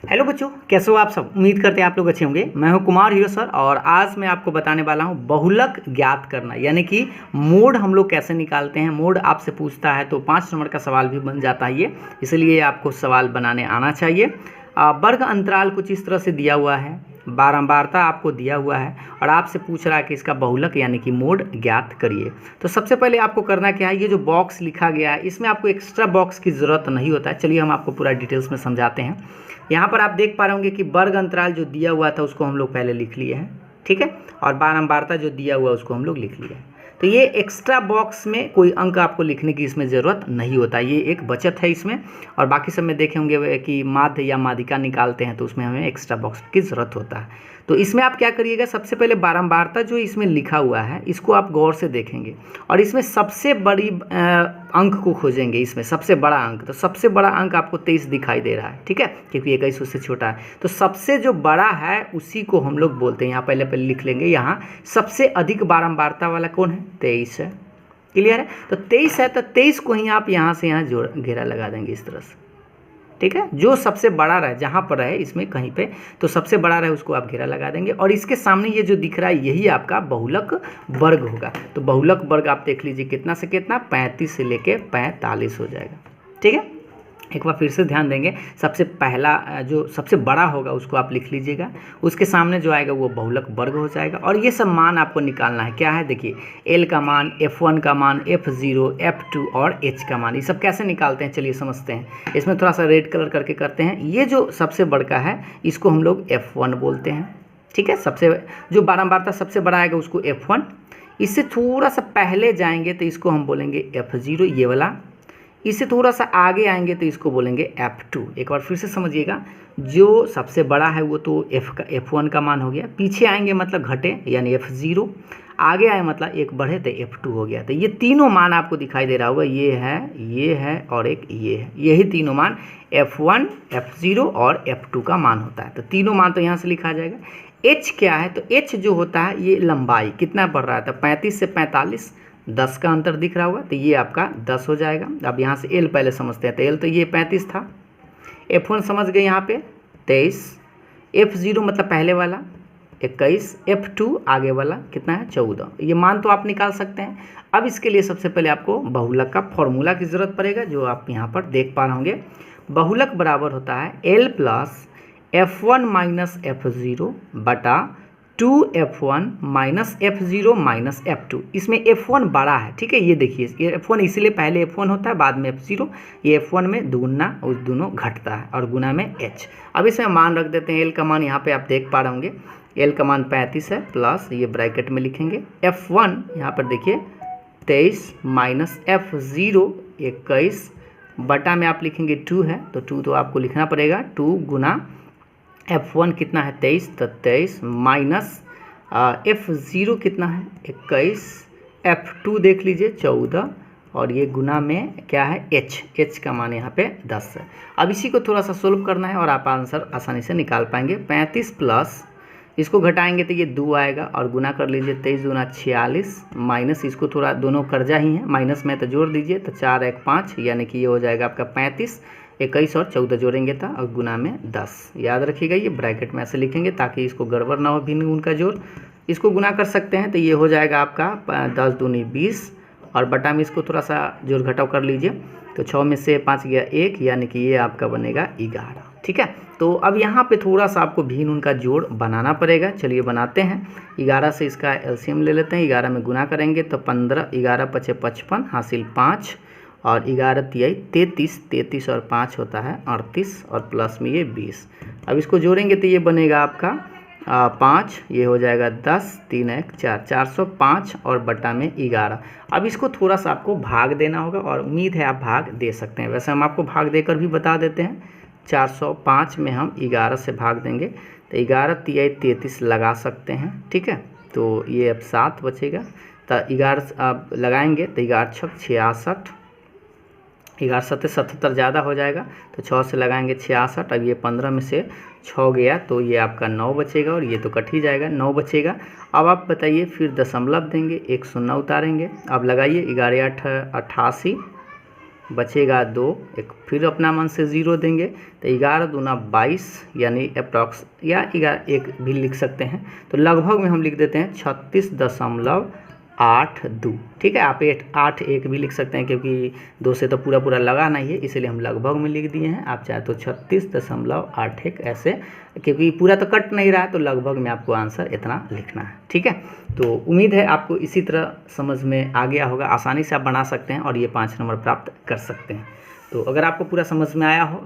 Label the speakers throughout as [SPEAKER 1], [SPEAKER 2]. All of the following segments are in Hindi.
[SPEAKER 1] हेलो बच्चों, कैसे हो आप सब। उम्मीद करते हैं आप लोग अच्छे होंगे। मैं हूं कुमार हीरो सर और आज मैं आपको बताने वाला हूं बहुलक ज्ञात करना, यानी कि मोड हम लोग कैसे निकालते हैं। मोड आपसे पूछता है तो 5 नंबर का सवाल भी बन जाता है ये, इसलिए आपको सवाल बनाने आना चाहिए। वर्ग अंतराल कुछ इस तरह से दिया हुआ है, बारंबारता आपको दिया हुआ है और आपसे पूछ रहा है कि इसका बहुलक यानी कि मोड ज्ञात करिए। तो सबसे पहले आपको करना क्या है, ये जो बॉक्स लिखा गया है इसमें आपको एक्स्ट्रा बॉक्स की ज़रूरत नहीं होता है। चलिए हम आपको पूरा डिटेल्स में समझाते हैं। यहाँ पर आप देख पा रहे होंगे कि वर्ग अंतराल जो दिया हुआ था उसको हम लोग पहले लिख लिए हैं, ठीक है, और बारंबारता जो दिया हुआ है उसको हम लोग लिख लिए हैं। तो ये एक्स्ट्रा बॉक्स में कोई अंक आपको लिखने की इसमें ज़रूरत नहीं होता, ये एक बचत है इसमें। और बाकी सब में देखे होंगे कि माध्य या माध्यिका निकालते हैं तो उसमें हमें एक्स्ट्रा बॉक्स की ज़रूरत होता है। तो इसमें आप क्या करिएगा, सबसे पहले बारंबारता जो इसमें लिखा हुआ है इसको आप गौर से देखेंगे और इसमें सबसे बड़ी अंक को खोजेंगे। इसमें सबसे बड़ा अंक, तो सबसे बड़ा अंक आपको 23 दिखाई दे रहा है, ठीक है, क्योंकि 21 उससे छोटा है। तो सबसे जो बड़ा है उसी को हम लोग बोलते हैं। यहाँ पहले लिख लेंगे, यहाँ सबसे अधिक बारंबारता वाला कौन है, 23 है। क्लियर है, तो 23 है, तो 23 को ही आप यहाँ से यहाँ जोड़ घेरा लगा देंगे इस तरह से, ठीक है। जो सबसे बड़ा रहे, जहाँ पर रहे इसमें कहीं पे, तो सबसे बड़ा रहे उसको आप घेरा लगा देंगे और इसके सामने ये जो दिख रहा है यही आपका बहुलक वर्ग होगा। तो बहुलक वर्ग आप देख लीजिए कितना से कितना, 35 से लेके 45 हो जाएगा, ठीक है। एक बार फिर से ध्यान देंगे, सबसे पहला जो सबसे बड़ा होगा उसको आप लिख लीजिएगा, उसके सामने जो आएगा वो बहुलक वर्ग हो जाएगा। और ये सब मान आपको निकालना है, क्या है देखिए, L का मान, F1 का मान, F0, F2 और H का मान। ये सब कैसे निकालते हैं चलिए समझते हैं। इसमें थोड़ा सा रेड कलर करके करते हैं। ये जो सबसे बड़ा है इसको हम लोग F1 बोलते हैं, ठीक है। सबसे जो बारंबारता सबसे बड़ा आएगा उसको F1। इससे थोड़ा सा पहले जाएंगे तो इसको हम बोलेंगे F0, ये वाला। इससे थोड़ा सा आगे आएंगे तो इसको बोलेंगे F2। एक बार फिर से समझिएगा, जो सबसे बड़ा है वो तो F1 का मान हो गया, पीछे आएंगे मतलब घटे यानी F0, आगे आए मतलब एक बढ़े तो F2 हो गया। तो ये तीनों मान आपको दिखाई दे रहा होगा, ये है और एक ये है, यही तीनों मान F1, F0 और F2 का मान होता है। तो तीनों मान तो यहाँ से लिखा जाएगा। H क्या है, तो H जो होता है ये लंबाई कितना बढ़ रहा है, तो 35 से 45, 10 का अंतर दिख रहा होगा, तो ये आपका 10 हो जाएगा। अब यहाँ से L पहले समझते हैं, तो L तो ये 35 था, F1 समझ गए यहाँ पे 23, F0 मतलब पहले वाला 21, F2 आगे वाला कितना है 14। ये मान तो आप निकाल सकते हैं। अब इसके लिए सबसे पहले आपको बहुलक का फॉर्मूला की ज़रूरत पड़ेगा, जो आप यहाँ पर देख पा रहे होंगे। बहुलक बराबर होता है L plus F1 minus F0 बटा 2F1 minus F0 minus F2। इसमें F1 बड़ा है, ठीक है, ये देखिए, ये F1 इसीलिए पहले F1 होता है बाद में F0। ये F1 में दुगुना उस दोनों घटता है और गुना में H। अब इसमें मान रख देते हैं। L का मान यहाँ पे आप देख पा रहे होंगे, L का मान 35 है, प्लस ये ब्रैकेट में लिखेंगे F1 यहाँ पर देखिए 23 माइनस F0 21 बटा में आप लिखेंगे 2 है, तो 2 तो आपको लिखना पड़ेगा, 2 गुना F1 कितना है 23, तो 23 माइनस F0 कितना है 21, F2 देख लीजिए 14 और ये गुना में क्या है H का मान यहाँ पे 10 है। अब इसी को थोड़ा सा सोल्व करना है और आप आंसर आसानी से निकाल पाएंगे। 35 प्लस इसको घटाएंगे तो ये 2 आएगा और गुना कर लीजिए 23 दूना 46 माइनस इसको थोड़ा दोनों कर्जा ही है, माइनस में तो जोड़ दीजिए, तो 4 1 5 यानी कि ये हो जाएगा आपका 35, 21 और 14 जोड़ेंगे था और गुना में 10। याद रखिएगा, ये ब्रैकेट में ऐसे लिखेंगे ताकि इसको गड़बड़ ना हो, भिन्न उनका जोड़। इसको गुना कर सकते हैं तो ये हो जाएगा आपका 10 दूनी 20 और बटा में इसको थोड़ा सा जोड़ घटाव कर लीजिए, तो 6 में से 5 गया 1 यानी कि ये आपका बनेगा 11, ठीक है। तो अब यहाँ पे थोड़ा सा आपको भिन्न उनका जोड़ बनाना पड़ेगा। चलिए बनाते हैं। 11 से इसका एलसीएम ले लेते हैं, 11 में गुना करेंगे तो 15, 11 पचे 55 हासिल 5 और 11 तिहाई 33, 33 और 5 होता है 38 और प्लस में ये 20। अब इसको जोड़ेंगे तो ये बनेगा आपका 5, ये हो जाएगा 10, 3 1 4, 405 और बटा में 11। अब इसको थोड़ा सा आपको भाग देना होगा और उम्मीद है आप भाग दे सकते हैं। वैसे हम आपको भाग देकर भी बता देते हैं। 405 में हम 11 से भाग देंगे तो 11 तिहाई 33 लगा सकते हैं, ठीक है। तो ये अब 7 बचेगा, तो 11 आप लगाएंगे तो 11 छक 66, 11 7 77 ज़्यादा हो जाएगा, तो 6 से लगाएंगे 66। अब ये 15 में से 6 गया तो ये आपका 9 बचेगा और ये तो कट ही जाएगा, 9 बचेगा। अब आप बताइए, फिर दशमलव देंगे, एक शून्य उतारेंगे। अब लगाइए, 11 8 88 बचेगा 2, एक फिर अपना मन से 0 देंगे तो 11 दूना 22 यानी अप्रॉक्स या 1 भी लिख सकते हैं। तो लगभग में हम लिख देते हैं 36.82। ठीक है, आप 8 1 भी लिख सकते हैं क्योंकि 2 से तो पूरा पूरा लगा नहीं है, इसलिए हम लगभग में लिख दिए हैं। आप चाहे तो 36.81 ऐसे, क्योंकि पूरा तो कट नहीं रहा है तो लगभग में आपको आंसर इतना लिखना है। ठीक है, तो उम्मीद है आपको इसी तरह समझ में आ गया होगा, आसानी से आप बना सकते हैं और ये 5 नंबर प्राप्त कर सकते हैं। तो अगर आपको पूरा समझ में आया हो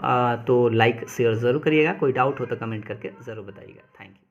[SPEAKER 1] तो लाइक शेयर ज़रूर करिएगा, कोई डाउट हो तो कमेंट करके ज़रूर बताइएगा। Thank you.